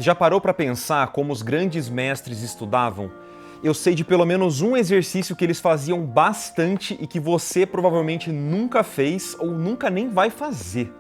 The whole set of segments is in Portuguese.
Você já parou para pensar como os grandes mestres estudavam? Eu sei de pelo menos um exercício que eles faziam bastante e que você provavelmente nunca fez ou nunca nem vai fazer.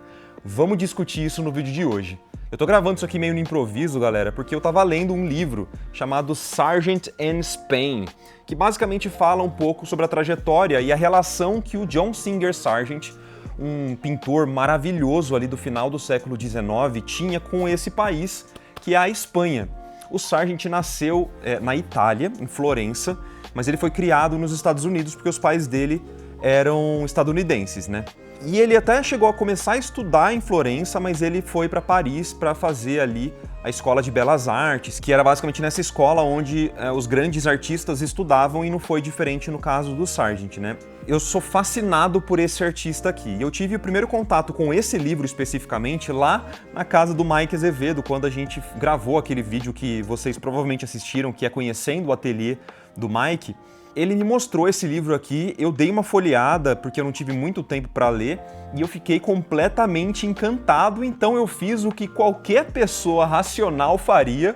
Vamos discutir isso no vídeo de hoje. Eu tô gravando isso aqui meio no improviso, galera, porque eu tava lendo um livro chamado Sargent and Spain, que basicamente fala um pouco sobre a trajetória e a relação que o John Singer Sargent, um pintor maravilhoso ali do final do século XIX, tinha com esse país, que é a Espanha. O Sargent nasceu na Itália, em Florença, mas ele foi criado nos Estados Unidos porque os pais dele eram estadunidenses, né? E ele até chegou a começar a estudar em Florença, mas ele foi para Paris para fazer ali a Escola de Belas Artes, que era basicamente nessa escola onde os grandes artistas estudavam, e não foi diferente no caso do Sargent, né? Eu sou fascinado por esse artista aqui. Eu tive o primeiro contato com esse livro especificamente lá na casa do Mike Azevedo, quando a gente gravou aquele vídeo que vocês provavelmente assistiram, que é Conhecendo o Ateliê do Mike. Ele me mostrou esse livro aqui, eu dei uma folheada porque eu não tive muito tempo para ler e eu fiquei completamente encantado, então eu fiz o que qualquer pessoa racional faria.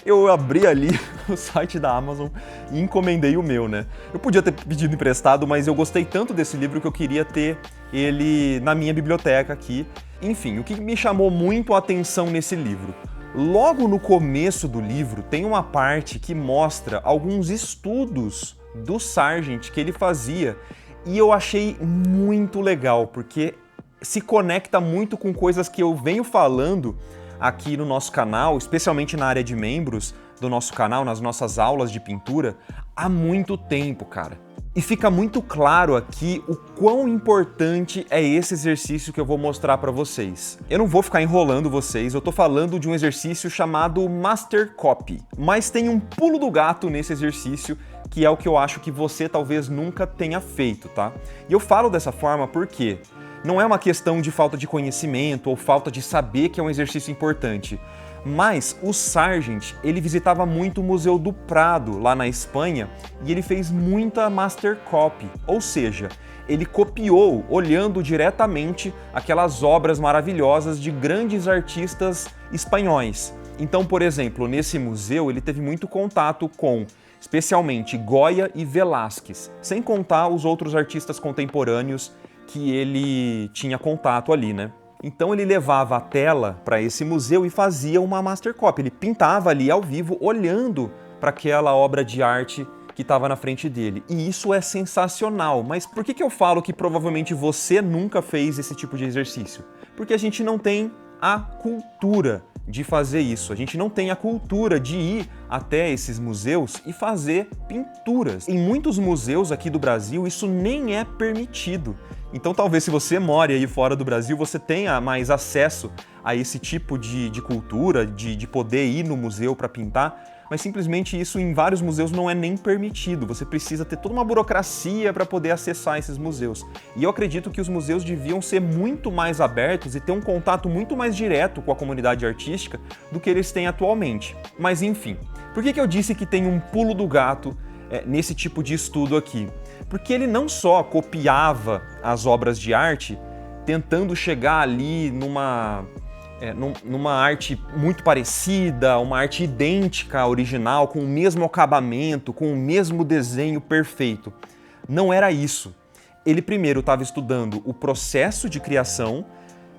Eu abri ali o site da Amazon e encomendei o meu, né? Eu podia ter pedido emprestado, mas eu gostei tanto desse livro que eu queria ter ele na minha biblioteca aqui. Enfim, o que me chamou muito a atenção nesse livro? Logo no começo do livro tem uma parte que mostra alguns estudos do Sargent que ele fazia, e eu achei muito legal, porque se conecta muito com coisas que eu venho falando aqui no nosso canal, especialmente na área de membros do nosso canal, nas nossas aulas de pintura, há muito tempo, cara. E fica muito claro aqui o quão importante é esse exercício que eu vou mostrar para vocês. Eu não vou ficar enrolando vocês, eu tô falando de um exercício chamado Master Copy, mas tem um pulo do gato nesse exercício, que é o que eu acho que você talvez nunca tenha feito, tá? E eu falo dessa forma porque não é uma questão de falta de conhecimento ou falta de saber que é um exercício importante, mas o Sargent, ele visitava muito o Museu do Prado, lá na Espanha, e ele fez muita master copy, ou seja, ele copiou, olhando diretamente, aquelas obras maravilhosas de grandes artistas espanhóis. Então, por exemplo, nesse museu, ele teve muito contato com, especialmente, Goya e Velázquez, sem contar os outros artistas contemporâneos que ele tinha contato ali, né? Então ele levava a tela para esse museu e fazia uma master copy. Ele pintava ali ao vivo, olhando para aquela obra de arte que estava na frente dele. E isso é sensacional. Mas por que eu falo que provavelmente você nunca fez esse tipo de exercício? Porque a gente não tem a cultura de fazer isso. A gente não tem a cultura de ir até esses museus e fazer pinturas. Em muitos museus aqui do Brasil, isso nem é permitido. Então talvez se você mora aí fora do Brasil, você tenha mais acesso a esse tipo de cultura, de poder ir no museu para pintar, mas simplesmente isso em vários museus não é nem permitido. Você precisa ter toda uma burocracia para poder acessar esses museus. E eu acredito que os museus deviam ser muito mais abertos e ter um contato muito mais direto com a comunidade artística do que eles têm atualmente. Mas enfim, por que eu disse que tem um pulo do gato nesse tipo de estudo aqui? Porque ele não só copiava as obras de arte, tentando chegar ali numa arte muito parecida, uma arte idêntica à original, com o mesmo acabamento, com o mesmo desenho perfeito. Não era isso. Ele primeiro estava estudando o processo de criação.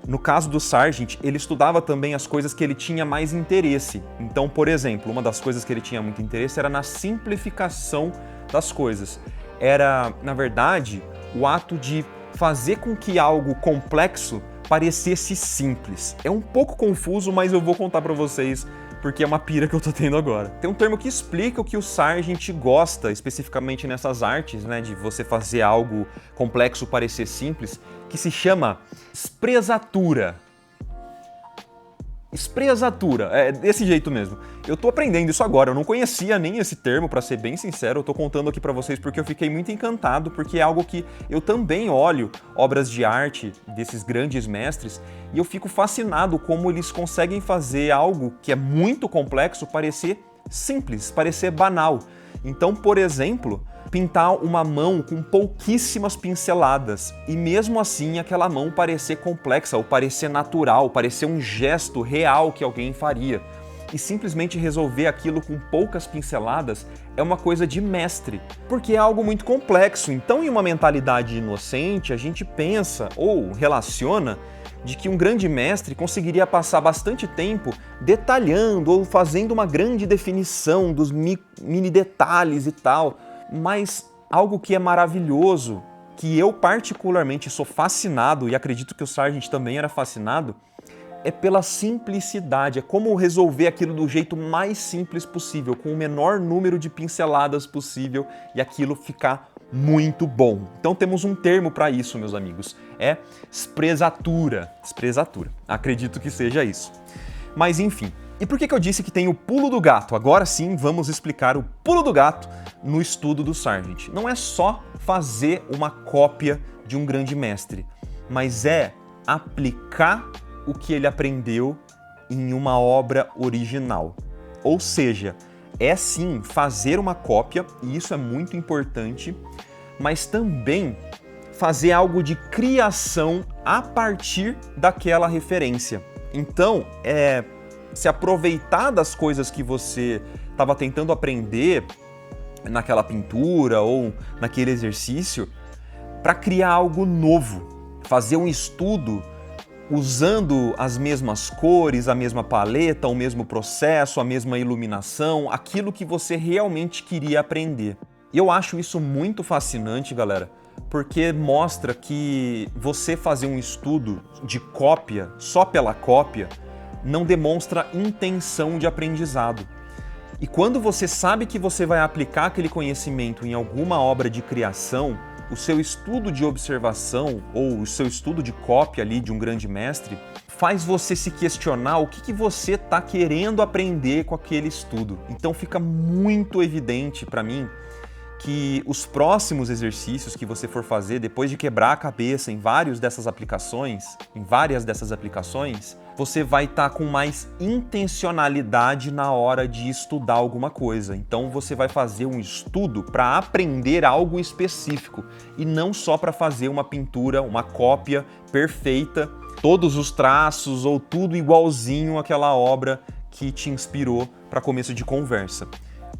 No caso do Sargent, ele estudava também as coisas que ele tinha mais interesse. Então, por exemplo, uma das coisas que ele tinha muito interesse era na simplificação das coisas. Era, na verdade, o ato de fazer com que algo complexo parecesse simples. É um pouco confuso, mas eu vou contar pra vocês porque é uma pira que eu tô tendo agora. Tem um termo que explica o que o Sargent gosta, especificamente nessas artes, né, de você fazer algo complexo parecer simples, que se chama espresatura. Espresatura, é desse jeito mesmo. Eu tô aprendendo isso agora, eu não conhecia nem esse termo, pra ser bem sincero, eu tô contando aqui pra vocês porque eu fiquei muito encantado, porque é algo que eu também olho obras de arte desses grandes mestres e eu fico fascinado como eles conseguem fazer algo que é muito complexo parecer simples, parecer banal. Então, por exemplo, pintar uma mão com pouquíssimas pinceladas e mesmo assim aquela mão parecer complexa ou parecer natural, parecer um gesto real que alguém faria. e simplesmente resolver aquilo com poucas pinceladas é uma coisa de mestre, porque é algo muito complexo. Então, em uma mentalidade inocente, a gente pensa ou relaciona de que um grande mestre conseguiria passar bastante tempo detalhando ou fazendo uma grande definição dos mini detalhes e tal, mas algo que é maravilhoso, que eu particularmente sou fascinado, e acredito que o Sargent também era fascinado, é pela simplicidade, é como resolver aquilo do jeito mais simples possível, com o menor número de pinceladas possível e aquilo ficar muito bom. Então temos um termo para isso, meus amigos, é espresatura. Espresatura, acredito que seja isso. Mas enfim, e por que eu disse que tem o pulo do gato? Agora sim vamos explicar o pulo do gato no estudo do Sargent. Não é só fazer uma cópia de um grande mestre, mas é aplicar o que ele aprendeu em uma obra original. Ou seja, é sim fazer uma cópia, e isso é muito importante, mas também fazer algo de criação a partir daquela referência. Então, se aproveitar das coisas que você estava tentando aprender naquela pintura ou naquele exercício para criar algo novo, fazer um estudo usando as mesmas cores, a mesma paleta, o mesmo processo, a mesma iluminação, aquilo que você realmente queria aprender. E eu acho isso muito fascinante, galera, porque mostra que você fazer um estudo de cópia, só pela cópia, não demonstra intenção de aprendizado. E quando você sabe que você vai aplicar aquele conhecimento em alguma obra de criação, o seu estudo de observação ou o seu estudo de cópia ali de um grande mestre faz você se questionar o que você está querendo aprender com aquele estudo. Então fica muito evidente para mim que os próximos exercícios que você for fazer, depois de quebrar a cabeça em várias dessas aplicações, você vai estar com mais intencionalidade na hora de estudar alguma coisa. Então você vai fazer um estudo para aprender algo específico e não só para fazer uma pintura, uma cópia perfeita, todos os traços ou tudo igualzinho àquela obra que te inspirou para começo de conversa.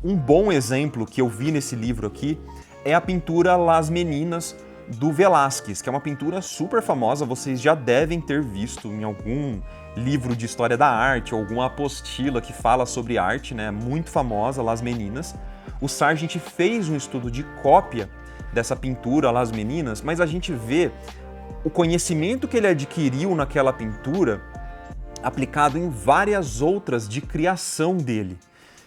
Um bom exemplo que eu vi nesse livro aqui é a pintura Las Meninas, do Velázquez, que é uma pintura super famosa, vocês já devem ter visto em algum livro de história da arte ou alguma apostila que fala sobre arte, né? Muito famosa, Las Meninas. O Sargent fez um estudo de cópia dessa pintura, Las Meninas, mas a gente vê o conhecimento que ele adquiriu naquela pintura aplicado em várias outras de criação dele.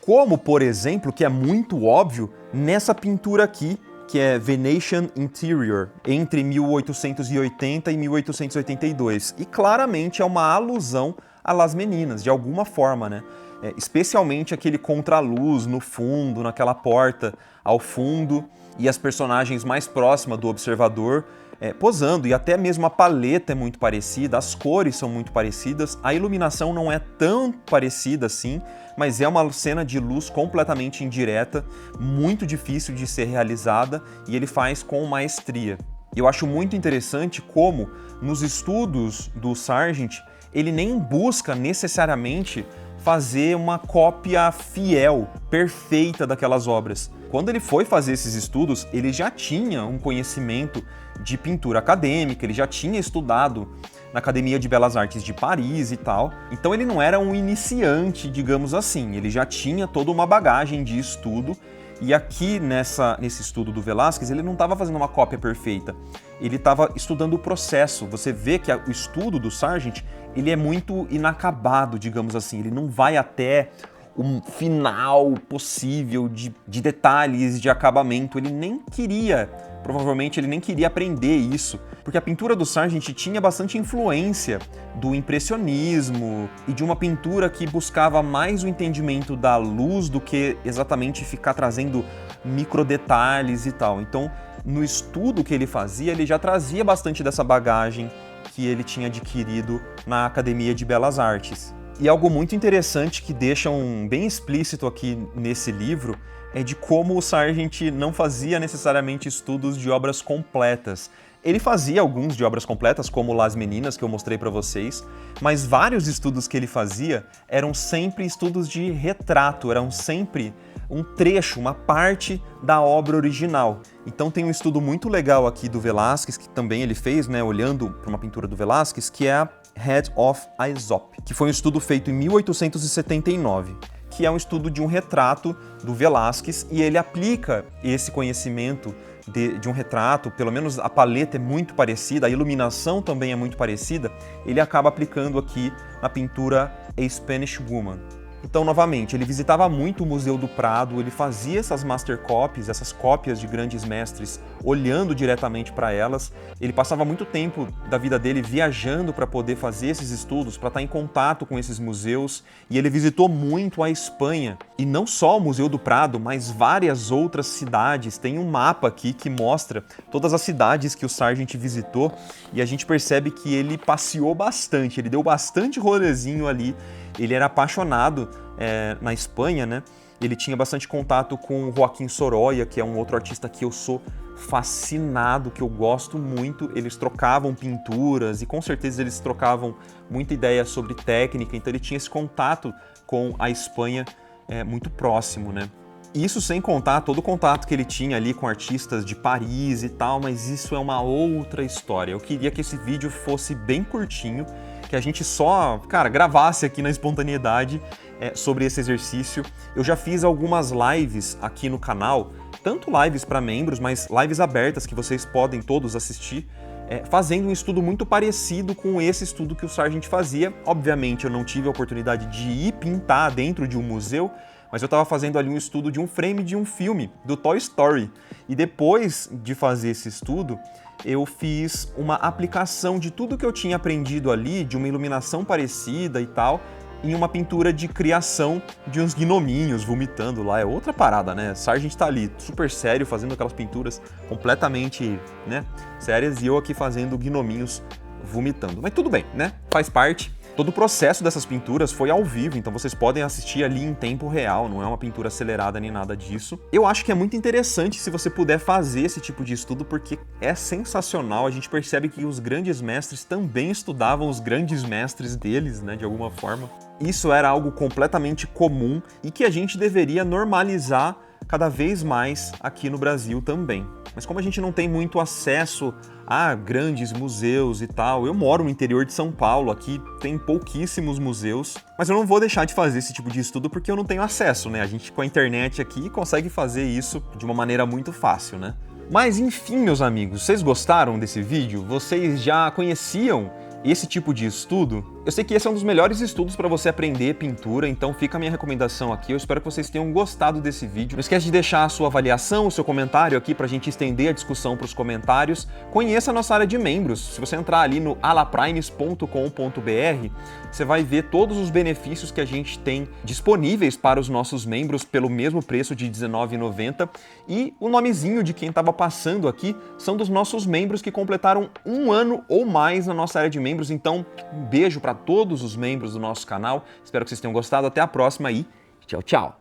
Como, por exemplo, que é muito óbvio, nessa pintura aqui, que é Venetian Interior, entre 1880 e 1882. E claramente é uma alusão a Las Meninas, de alguma forma, né? Especialmente aquele contraluz no fundo, naquela porta ao fundo, e as personagens mais próximas do observador posando, e até mesmo a paleta é muito parecida, as cores são muito parecidas, a iluminação não é tão parecida assim, mas é uma cena de luz completamente indireta, muito difícil de ser realizada, e ele faz com maestria. Eu acho muito interessante como, nos estudos do Sargent, ele nem busca necessariamente fazer uma cópia fiel, perfeita daquelas obras. Quando ele foi fazer esses estudos, ele já tinha um conhecimento de pintura acadêmica, ele já tinha estudado na Academia de Belas Artes de Paris e tal. Então ele não era um iniciante, digamos assim, ele já tinha toda uma bagagem de estudo. E aqui nesse estudo do Velázquez, ele não estava fazendo uma cópia perfeita, ele estava estudando o processo. Você vê que o estudo do Sargent, ele é muito inacabado, digamos assim, ele não vai até o final possível de detalhes, de acabamento. Ele nem queria, provavelmente ele nem queria aprender isso, porque a pintura do Sargent tinha bastante influência do impressionismo e de uma pintura que buscava mais o entendimento da luz do que exatamente ficar trazendo microdetalhes e tal. Então, no estudo que ele fazia, ele já trazia bastante dessa bagagem que ele tinha adquirido na Academia de Belas Artes. E algo muito interessante que deixam bem explícito aqui nesse livro é de como o Sargent não fazia necessariamente estudos de obras completas. Ele fazia alguns de obras completas, como Las Meninas, que eu mostrei para vocês, mas vários estudos que ele fazia eram sempre estudos de retrato, eram sempre um trecho, uma parte da obra original. Então tem um estudo muito legal aqui do Velázquez, que também ele fez, né, olhando para uma pintura do Velázquez, que é a Head of Aesop, que foi um estudo feito em 1879. Que é um estudo de um retrato do Velázquez, e ele aplica esse conhecimento de um retrato, pelo menos a paleta é muito parecida, a iluminação também é muito parecida, ele acaba aplicando aqui na pintura A Spanish Woman. Então, novamente, ele visitava muito o Museu do Prado, ele fazia essas master copies, essas cópias de grandes mestres, olhando diretamente para elas. Ele passava muito tempo da vida dele viajando para poder fazer esses estudos, para estar em contato com esses museus, e ele visitou muito a Espanha. E não só o Museu do Prado, mas várias outras cidades. Tem um mapa aqui que mostra todas as cidades que o Sargent visitou, e a gente percebe que ele passeou bastante, ele deu bastante rolezinho ali. Ele era apaixonado na Espanha, né? Ele tinha bastante contato com Joaquim Sorolla, que é um outro artista que eu sou fascinado, que eu gosto muito. Eles trocavam pinturas e com certeza eles trocavam muita ideia sobre técnica, então ele tinha esse contato com a Espanha muito próximo, né? Isso sem contar todo o contato que ele tinha ali com artistas de Paris e tal, mas isso é uma outra história. Eu queria que esse vídeo fosse bem curtinho, que a gente só, cara, gravasse aqui na espontaneidade sobre esse exercício. Eu já fiz algumas lives aqui no canal, tanto lives para membros, mas lives abertas que vocês podem todos assistir, fazendo um estudo muito parecido com esse estudo que o Sargent fazia. Obviamente eu não tive a oportunidade de ir pintar dentro de um museu, mas eu estava fazendo ali um estudo de um frame de um filme, do Toy Story. E depois de fazer esse estudo, eu fiz uma aplicação de tudo que eu tinha aprendido ali, de uma iluminação parecida e tal, em uma pintura de criação de uns gnominhos vomitando lá. É outra parada, né? Sargent tá ali, super sério, fazendo aquelas pinturas completamente, né, sérias, e eu aqui fazendo gnominhos vomitando. Mas tudo bem, né? Faz parte. Todo o processo dessas pinturas foi ao vivo, então vocês podem assistir ali em tempo real, não é uma pintura acelerada nem nada disso. Eu acho que é muito interessante se você puder fazer esse tipo de estudo, porque é sensacional, a gente percebe que os grandes mestres também estudavam os grandes mestres deles, né, de alguma forma. Isso era algo completamente comum e que a gente deveria normalizar cada vez mais aqui no Brasil também. Mas como a gente não tem muito acesso a grandes museus e tal, eu moro no interior de São Paulo, aqui tem pouquíssimos museus, mas eu não vou deixar de fazer esse tipo de estudo porque eu não tenho acesso, né? A gente com a internet aqui consegue fazer isso de uma maneira muito fácil, né? Mas enfim, meus amigos, vocês gostaram desse vídeo? Vocês já conheciam esse tipo de estudo? Eu sei que esse é um dos melhores estudos para você aprender pintura, então fica a minha recomendação aqui. Eu espero que vocês tenham gostado desse vídeo. Não esquece de deixar a sua avaliação, o seu comentário aqui para a gente estender a discussão para os comentários. Conheça a nossa área de membros. Se você entrar ali no alaprimes.com.br, você vai ver todos os benefícios que a gente tem disponíveis para os nossos membros pelo mesmo preço de R$19,90. E o nomezinho de quem estava passando aqui são dos nossos membros que completaram 1 ano ou mais na nossa área de membros. Então, um beijo para todos os membros do nosso canal. Espero que vocês tenham gostado. Até a próxima e tchau, tchau!